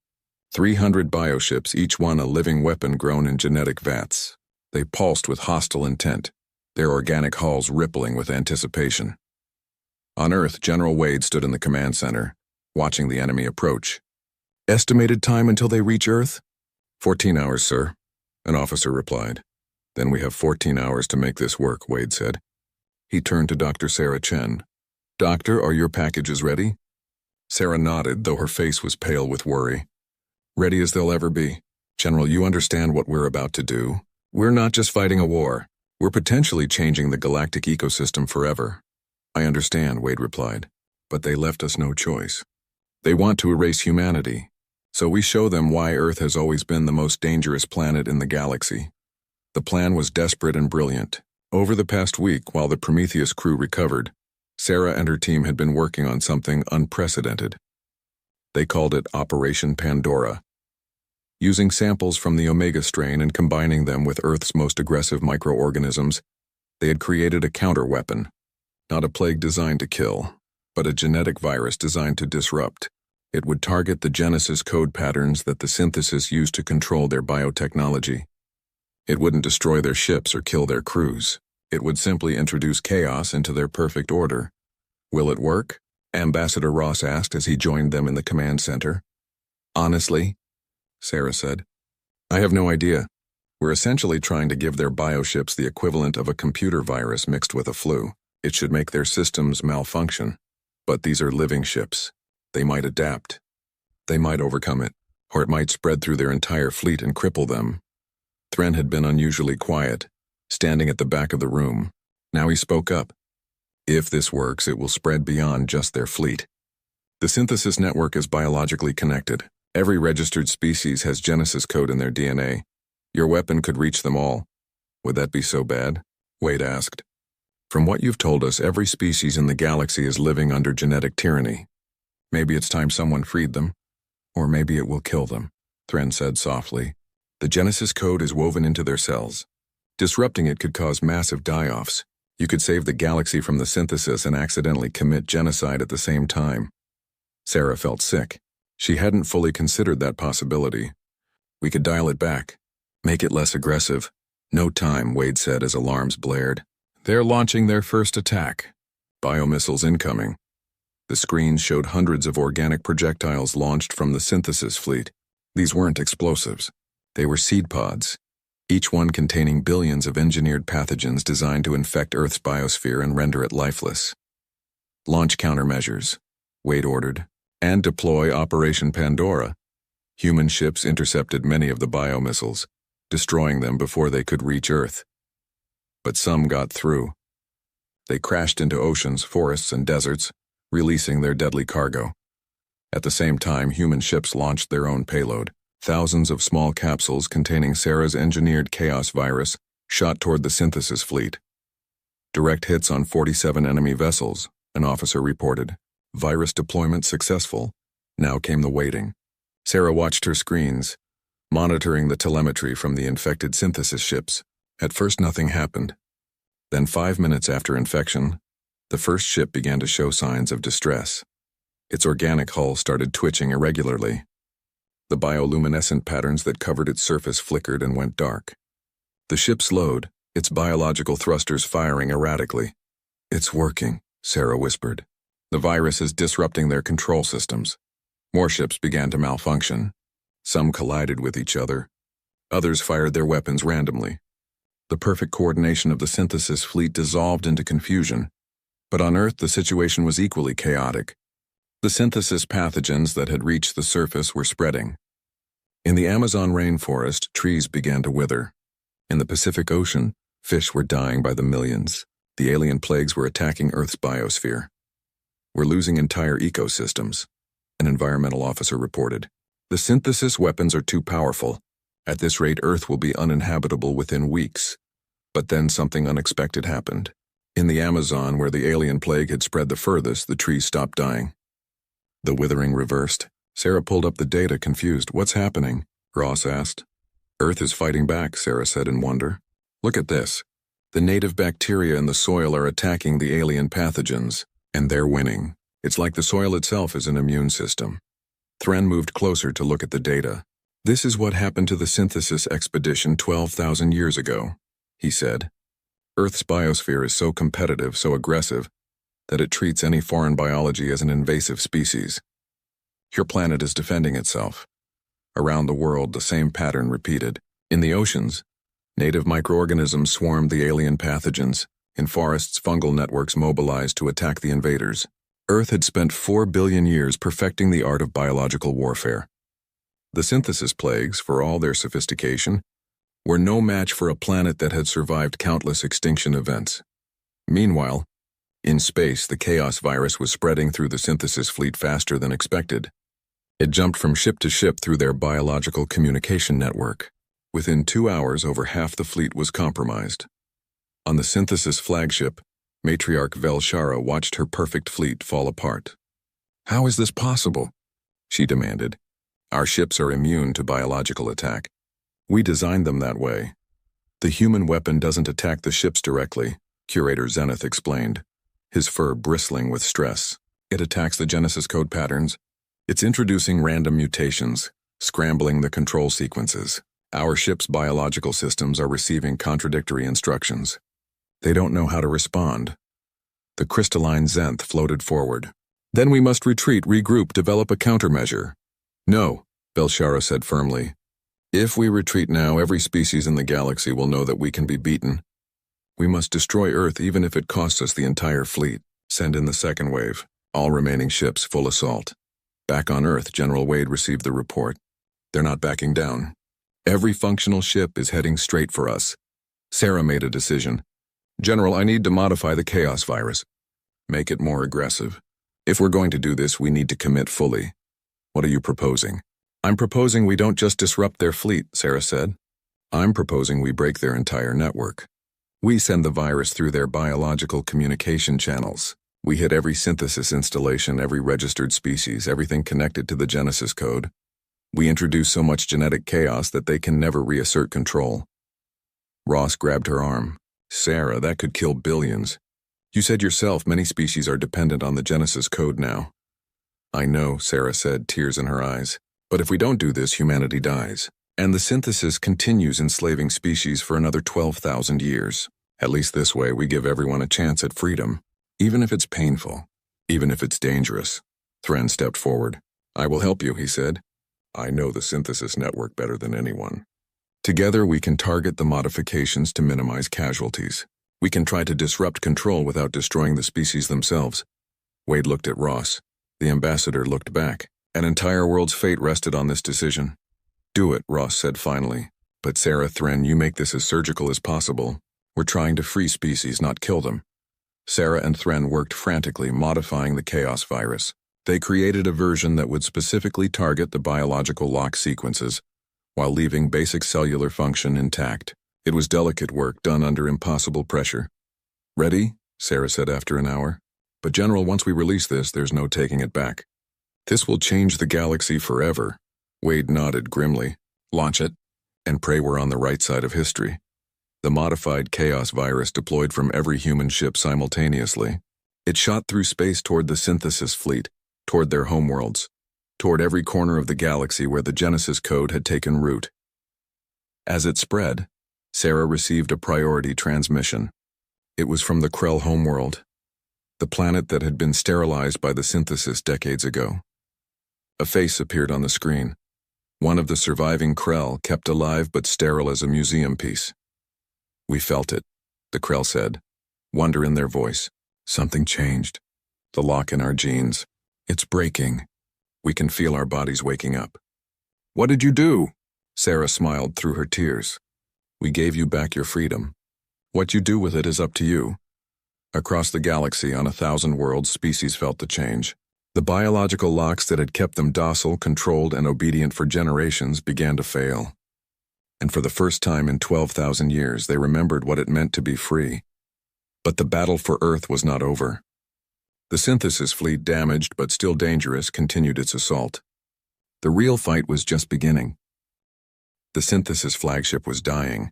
300 bioships, each one a living weapon grown in genetic vats. They pulsed with hostile intent, their organic hulls rippling with anticipation. On Earth, General Wade stood in the command center, watching the enemy approach. "Estimated time until they reach Earth?" 14 hours, sir," an officer replied. "Then we have 14 hours to make this work," Wade said. He turned to Dr. Sarah Chen. "Doctor, are your packages ready?" Sarah nodded, though her face was pale with worry. "Ready as they'll ever be. General, you understand what we're about to do. We're not just fighting a war. We're potentially changing the galactic ecosystem forever." "I understand," Wade replied. "But they left us no choice. They want to erase humanity. So we show them why Earth has always been the most dangerous planet in the galaxy." The plan was desperate and brilliant. Over the past week, while the Prometheus crew recovered, Sarah and her team had been working on something unprecedented. They called it Operation Pandora. Using samples from the Omega strain and combining them with Earth's most aggressive microorganisms, they had created a counter-weapon. Not a plague designed to kill, but a genetic virus designed to disrupt. It would target the Genesis code patterns that the synthesis used to control their biotechnology. It wouldn't destroy their ships or kill their crews. It would simply introduce chaos into their perfect order. "Will it work?" Ambassador Ross asked as he joined them in the command center. "Honestly," Sarah said, "I have no idea. We're essentially trying to give their bioships the equivalent of a computer virus mixed with a flu. It should make their systems malfunction. But these are living ships. They might adapt. They might overcome it. or it might spread through their entire fleet and cripple them. Thren had been unusually quiet, standing at the back of the room. Now he spoke up. If this works, it will spread beyond just their fleet. The synthesis network is biologically connected. Every registered species has Genesis code in their DNA. Your weapon could reach them all. Would that be so bad? Wade asked. From what you've told us, every species in the galaxy is living under genetic tyranny. Maybe it's time someone freed them. Or maybe it will kill them, Thren said softly. The Genesis code is woven into their cells. Disrupting it could cause massive die-offs. You could save the galaxy from the synthesis and accidentally commit genocide at the same time. Sarah felt sick. She hadn't fully considered that possibility. We could dial it back. Make it less aggressive. No time, Wade said as alarms blared. They're launching their first attack. Biomissiles incoming. The screens showed hundreds of organic projectiles launched from the synthesis fleet. These weren't explosives. They were seed pods, each one containing billions of engineered pathogens designed to infect Earth's biosphere and render it lifeless. Launch countermeasures, Wade ordered, and deploy Operation Pandora. Human ships intercepted many of the biomissiles, destroying them before they could reach Earth. But some got through. They crashed into oceans, forests, and deserts, releasing their deadly cargo. At the same time, human ships launched their own payload. Thousands of small capsules containing Sarah's engineered chaos virus shot toward the synthesis fleet. Direct hits on 47 enemy vessels, an officer reported. Virus deployment successful. Now came the waiting. Sarah watched her screens, monitoring the telemetry from the infected synthesis ships. At first nothing happened. Then 5 minutes after infection, the first ship began to show signs of distress. Its organic hull started twitching irregularly. The bioluminescent patterns that covered its surface flickered and went dark. The ship slowed, its biological thrusters firing erratically. It's working, Sarah whispered. The virus is disrupting their control systems. More ships began to malfunction. Some collided with each other. Others fired their weapons randomly. The perfect coordination of the synthesis fleet dissolved into confusion. But on Earth, the situation was equally chaotic. The synthesis pathogens that had reached the surface were spreading. In the Amazon rainforest, trees began to wither. In the Pacific Ocean, fish were dying by the millions. The alien plagues were attacking Earth's biosphere. We're losing entire ecosystems, an environmental officer reported. The synthesis weapons are too powerful. At this rate, Earth will be uninhabitable within weeks. But then something unexpected happened. In the Amazon, where the alien plague had spread the furthest, the trees stopped dying. The withering reversed. Sarah pulled up the data, confused. What's happening? Ross asked. Earth is fighting back, Sarah said in wonder. Look at this. The native bacteria in the soil are attacking the alien pathogens, and they're winning. It's like the soil itself is an immune system. Thren moved closer to look at the data. This is what happened to the synthesis expedition 12,000 years ago, he said. Earth's biosphere is so competitive, so aggressive, that it treats any foreign biology as an invasive species. Your planet is defending itself. Around the world, the same pattern repeated. In the oceans, native microorganisms swarmed the alien pathogens. In forests, fungal networks mobilized to attack the invaders. Earth had spent 4 billion years perfecting the art of biological warfare. The synthesis plagues, for all their sophistication, were no match for a planet that had survived countless extinction events. Meanwhile, in space, the chaos virus was spreading through the synthesis fleet faster than expected. It jumped from ship to ship through their biological communication network. Within 2 hours, over half the fleet was compromised. On the synthesis flagship, Matriarch Velshara watched her perfect fleet fall apart. How is this possible? She demanded. Our ships are immune to biological attack. We designed them that way. The human weapon doesn't attack the ships directly, Curator Zenith explained, his fur bristling with stress. It attacks the Genesis code patterns. It's introducing random mutations, scrambling the control sequences. Our ship's biological systems are receiving contradictory instructions. They don't know how to respond. The crystalline Zenith floated forward. Then we must retreat, regroup, develop a countermeasure. No, Velshara said firmly. If we retreat now, every species in the galaxy will know that we can be beaten. We must destroy Earth even if it costs us the entire fleet. Send in the second wave. All remaining ships full assault. Back on Earth, General Wade received the report. They're not backing down. Every functional ship is heading straight for us. Sarah made a decision. General, I need to modify the chaos virus. Make it more aggressive. If we're going to do this, we need to commit fully. What are you proposing? I'm proposing we don't just disrupt their fleet, Sarah said. I'm proposing we break their entire network. We send the virus through their biological communication channels. We hit every synthesis installation, every registered species, everything connected to the Genesis code. We introduce so much genetic chaos that they can never reassert control. Ross grabbed her arm. Sarah, that could kill billions. You said yourself many species are dependent on the Genesis code now. I know, Sarah said, tears in her eyes. But if we don't do this, humanity dies. And the synthesis continues enslaving species for another 12,000 years. At least this way, we give everyone a chance at freedom. Even if it's painful. Even if it's dangerous. Thren stepped forward. I will help you, he said. I know the synthesis network better than anyone. Together, we can target the modifications to minimize casualties. We can try to disrupt control without destroying the species themselves. Wade looked at Ross. The ambassador looked back. An entire world's fate rested on this decision. Do it, Ross said finally. But Sarah, Thren, you make this as surgical as possible. We're trying to free species, not kill them. Sarah and Thren worked frantically, modifying the chaos virus. They created a version that would specifically target the biological lock sequences, while leaving basic cellular function intact. It was delicate work done under impossible pressure. Ready? Sarah said after an hour. But General, once we release this, there's no taking it back. This will change the galaxy forever. Wade nodded grimly. Launch it, and pray we're on the right side of history. The modified chaos virus deployed from every human ship simultaneously. It shot through space toward the synthesis fleet, toward their homeworlds, toward every corner of the galaxy where the Genesis code had taken root. As it spread, Sarah received a priority transmission. It was from the Krell homeworld, the planet that had been sterilized by the synthesis decades ago. A face appeared on the screen. One of the surviving Krell, kept alive but sterile as a museum piece. We felt it, the Krell said, wonder in their voice. Something changed. The lock in our genes. It's breaking. We can feel our bodies waking up. What did you do? Sarah smiled through her tears. We gave you back your freedom. What you do with it is up to you. Across the galaxy, on 1,000 worlds, species felt the change. The biological locks that had kept them docile, controlled, and obedient for generations began to fail. And for the first time in 12,000 years, they remembered what it meant to be free. But the battle for Earth was not over. The synthesis fleet, damaged but still dangerous, continued its assault. The real fight was just beginning. The synthesis flagship was dying.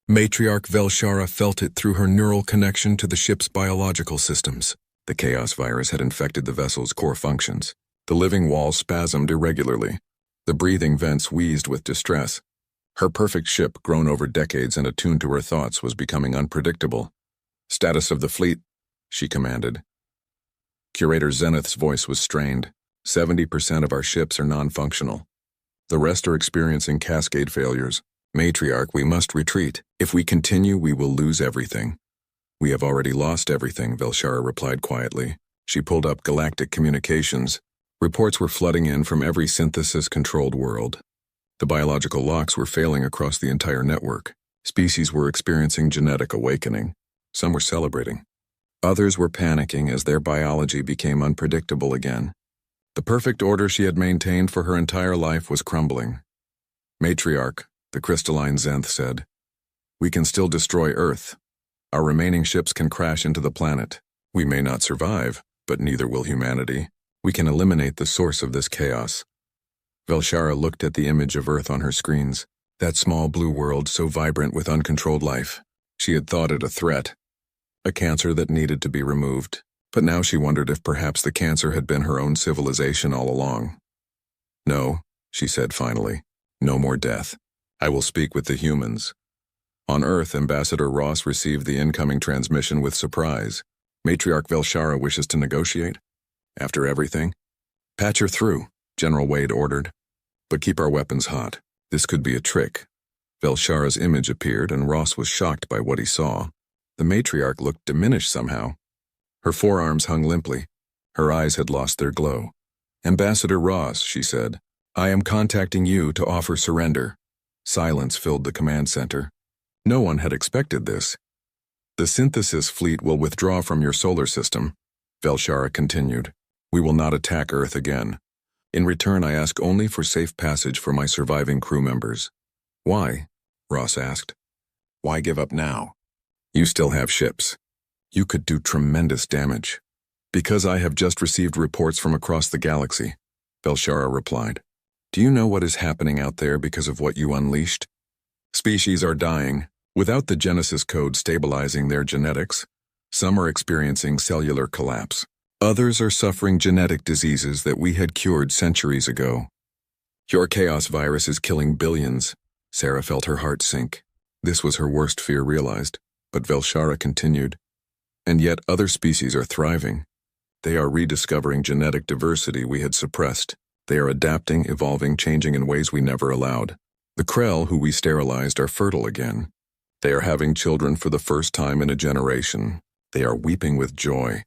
Matriarch Velshara felt it through her neural connection to the ship's biological systems. The chaos virus had infected the vessel's core functions. The living walls spasmed irregularly. The breathing vents wheezed with distress. Her perfect ship, grown over decades and attuned to her thoughts, was becoming unpredictable. Status of the fleet, she commanded. Curator Zenith's voice was strained. 70% of our ships are non-functional. The rest are experiencing cascade failures. Matriarch, we must retreat. If we continue, we will lose everything. We have already lost everything, Velshara replied quietly. She pulled up galactic communications. Reports were flooding in from every synthesis-controlled world. The biological locks were failing across the entire network. Species were experiencing genetic awakening. Some were celebrating. Others were panicking as their biology became unpredictable again. The perfect order she had maintained for her entire life was crumbling. Matriarch, the crystalline Zenth said, we can still destroy Earth. Our remaining ships can crash into the planet. We may not survive, but neither will humanity. We can eliminate the source of this chaos. Velshara looked at the image of Earth on her screens, that small blue world so vibrant with uncontrolled life. She had thought it a threat, a cancer that needed to be removed. But now she wondered if perhaps the cancer had been her own civilization all along. No, she said finally, no more death. I will speak with the humans. On Earth, Ambassador Ross received the incoming transmission with surprise. Matriarch Velshara wishes to negotiate? After everything? Patch her through, General Wade ordered. But keep our weapons hot. This could be a trick. Velshara's image appeared, and Ross was shocked by what he saw. The matriarch looked diminished somehow. Her forearms hung limply. Her eyes had lost their glow. Ambassador Ross, she said, I am contacting you to offer surrender. Silence filled the command center. No one had expected this. The synthesis fleet will withdraw from your solar system, Velshara continued. We will not attack Earth again. In return, I ask only for safe passage for my surviving crew members. Why? Ross asked. Why give up now? You still have ships. You could do tremendous damage. Because I have just received reports from across the galaxy, Velshara replied. Do you know what is happening out there because of what you unleashed? Species are dying, without the Genesis code stabilizing their genetics. Some are experiencing cellular collapse. Others are suffering genetic diseases that we had cured centuries ago. Your chaos virus is killing billions. Sarah felt her heart sink. This was her worst fear realized, but Velshara continued. And yet other species are thriving. They are rediscovering genetic diversity we had suppressed. They are adapting, evolving, changing in ways we never allowed. The Krell, who we sterilized, are fertile again. They are having children for the first time in a generation. They are weeping with joy.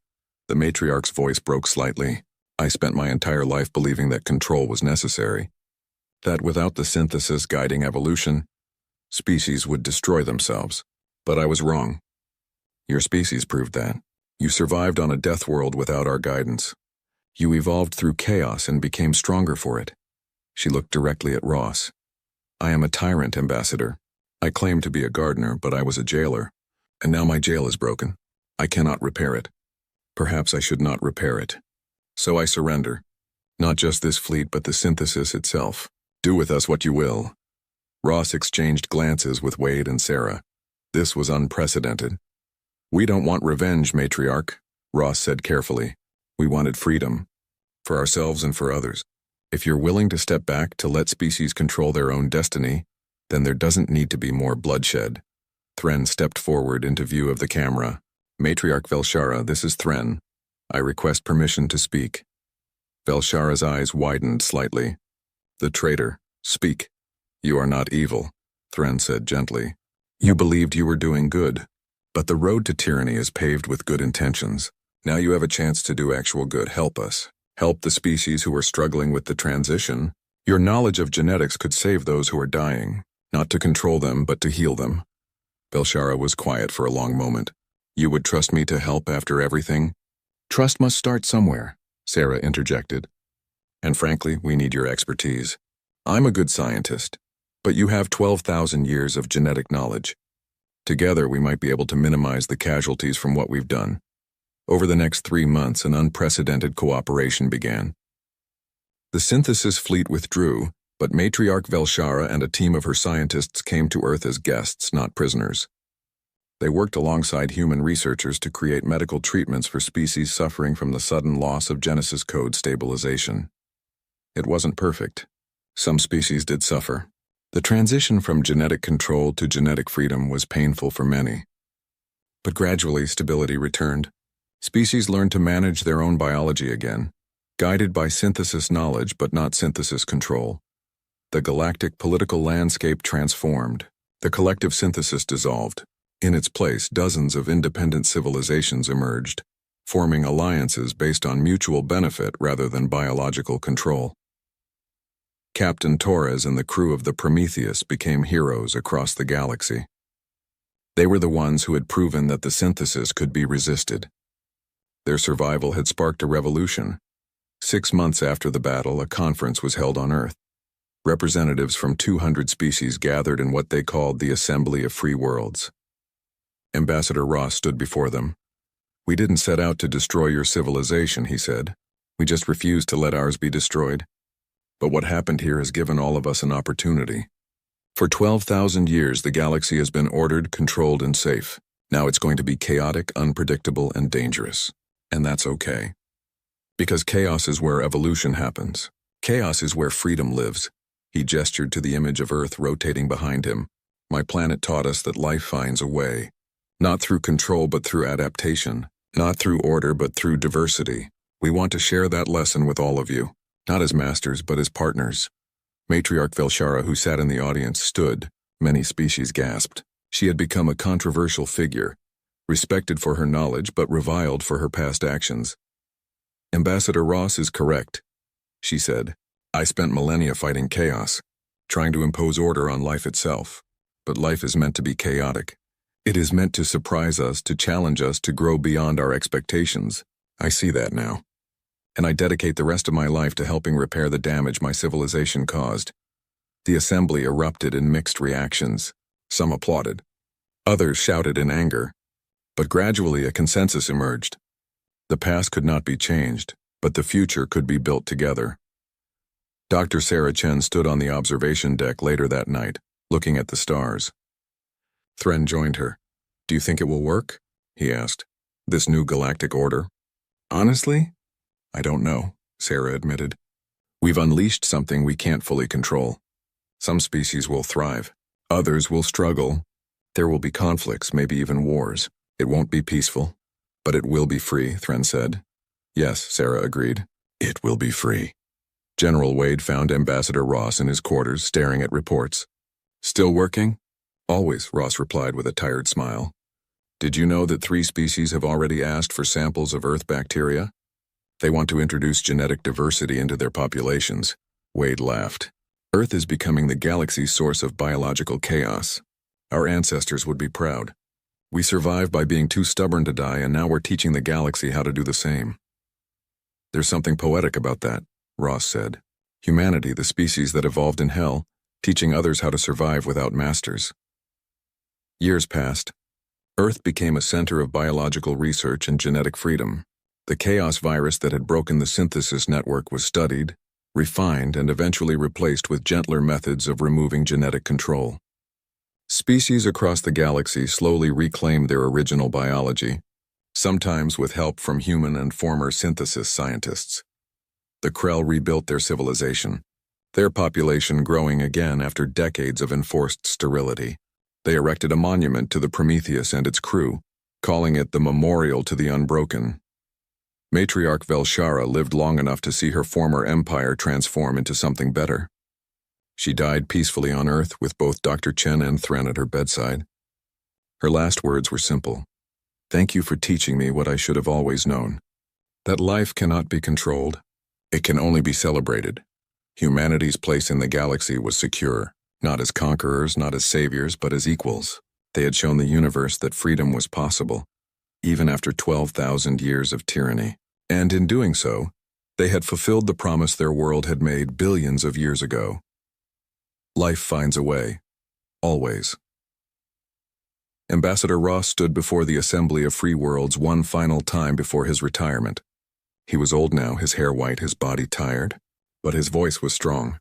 The matriarch's voice broke slightly. I spent my entire life believing that control was necessary. That without the synthesis guiding evolution, species would destroy themselves. But I was wrong. Your species proved that. You survived on a death world without our guidance. You evolved through chaos and became stronger for it. She looked directly at Ross. I am a tyrant, Ambassador. I claimed to be a gardener, but I was a jailer. And now my jail is broken. I cannot repair it. Perhaps I should not repair it. So I surrender. Not just this fleet, but the synthesis itself. Do with us what you will. Ross exchanged glances with Wade and Sarah. This was unprecedented. We don't want revenge, Matriarch, Ross said carefully. We wanted freedom. For ourselves and for others. If you're willing to step back to let species control their own destiny, then there doesn't need to be more bloodshed. Thren stepped forward into view of the camera. Matriarch Velshara, this is Thren. I request permission to speak. Velshara's eyes widened slightly. The traitor, speak. You are not evil, Thren said gently. You believed you were doing good. But the road to tyranny is paved with good intentions. Now you have a chance to do actual good. Help us. Help the species who are struggling with the transition. Your knowledge of genetics could save those who are dying, not to control them, but to heal them. Velshara was quiet for a long moment. You would trust me to help after everything? Trust must start somewhere, Sarah interjected. And frankly, we need your expertise. I'm a good scientist, but you have 12,000 years of genetic knowledge. Together, we might be able to minimize the casualties from what we've done. Over the next 3 months, an unprecedented cooperation began. The synthesis fleet withdrew, but Matriarch Velshara and a team of her scientists came to Earth as guests, not prisoners. They worked alongside human researchers to create medical treatments for species suffering from the sudden loss of Genesis code stabilization. It wasn't perfect. Some species did suffer. The transition from genetic control to genetic freedom was painful for many. But gradually, stability returned. Species learned to manage their own biology again, guided by synthesis knowledge but not synthesis control. The galactic political landscape transformed. The collective synthesis dissolved. In its place, dozens of independent civilizations emerged, forming alliances based on mutual benefit rather than biological control. Captain Torres and the crew of the Prometheus became heroes across the galaxy. They were the ones who had proven that the synthesis could be resisted. Their survival had sparked a revolution. 6 months after the battle, a conference was held on Earth. Representatives from 200 species gathered in what they called the Assembly of Free Worlds. Ambassador Ross stood before them. We didn't set out to destroy your civilization, he said. We just refused to let ours be destroyed. But what happened here has given all of us an opportunity. For 12,000 years, the galaxy has been ordered, controlled, and safe. Now it's going to be chaotic, unpredictable, and dangerous. And that's okay. Because chaos is where evolution happens. Chaos is where freedom lives. He gestured to the image of Earth rotating behind him. My planet taught us that life finds a way. Not through control, but through adaptation. Not through order, but through diversity. We want to share that lesson with all of you. Not as masters, but as partners. Matriarch Velshara, who sat in the audience, stood. Many species gasped. She had become a controversial figure, respected for her knowledge but reviled for her past actions. Ambassador Ross is correct, she said. I spent millennia fighting chaos, trying to impose order on life itself. But life is meant to be chaotic. It is meant to surprise us, to challenge us, to grow beyond our expectations. I see that now. And I dedicate the rest of my life to helping repair the damage my civilization caused. The assembly erupted in mixed reactions. Some applauded. Others shouted in anger. But gradually a consensus emerged. The past could not be changed, but the future could be built together. Dr. Sarah Chen stood on the observation deck later that night, looking at the stars. Thren joined her. "Do you think it will work?" he asked. "This new galactic order?" "Honestly, I don't know," Sarah admitted. "We've unleashed something we can't fully control. Some species will thrive. Others will struggle. There will be conflicts, maybe even wars. It won't be peaceful, but it will be free," Thren said. "Yes," Sarah agreed. "It will be free." General Wade found Ambassador Ross in his quarters, staring at reports. "Still working?" "Always," Ross replied with a tired smile. "Did you know that 3 species have already asked for samples of Earth bacteria? They want to introduce genetic diversity into their populations." Wade laughed. "Earth is becoming the galaxy's source of biological chaos. Our ancestors would be proud. We survived by being too stubborn to die, and now we're teaching the galaxy how to do the same." "There's something poetic about that," Ross said. "Humanity, the species that evolved in hell, teaching others how to survive without masters." Years passed. Earth became a center of biological research and genetic freedom. The chaos virus that had broken the synthesis network was studied, refined, and eventually replaced with gentler methods of removing genetic control. Species across the galaxy slowly reclaimed their original biology, sometimes with help from human and former synthesis scientists. The Krell rebuilt their civilization, their population growing again after decades of enforced sterility. They erected a monument to the Prometheus and its crew, calling it the Memorial to the Unbroken. Matriarch Velshara lived long enough to see her former empire transform into something better. She died peacefully on Earth with both Dr. Chen and Thren at her bedside. Her last words were simple. "Thank you for teaching me what I should have always known. That life cannot be controlled. It can only be celebrated. Humanity's place in the galaxy was secure, not as conquerors, not as saviors, but as equals. They had shown the universe that freedom was possible, even after 12,000 years of tyranny. And in doing so, they had fulfilled the promise their world had made billions of years ago. Life finds a way, always." Ambassador Ross stood before the assembly of free worlds one final time before his retirement. He was old now, his hair white, his body tired, but his voice was strong.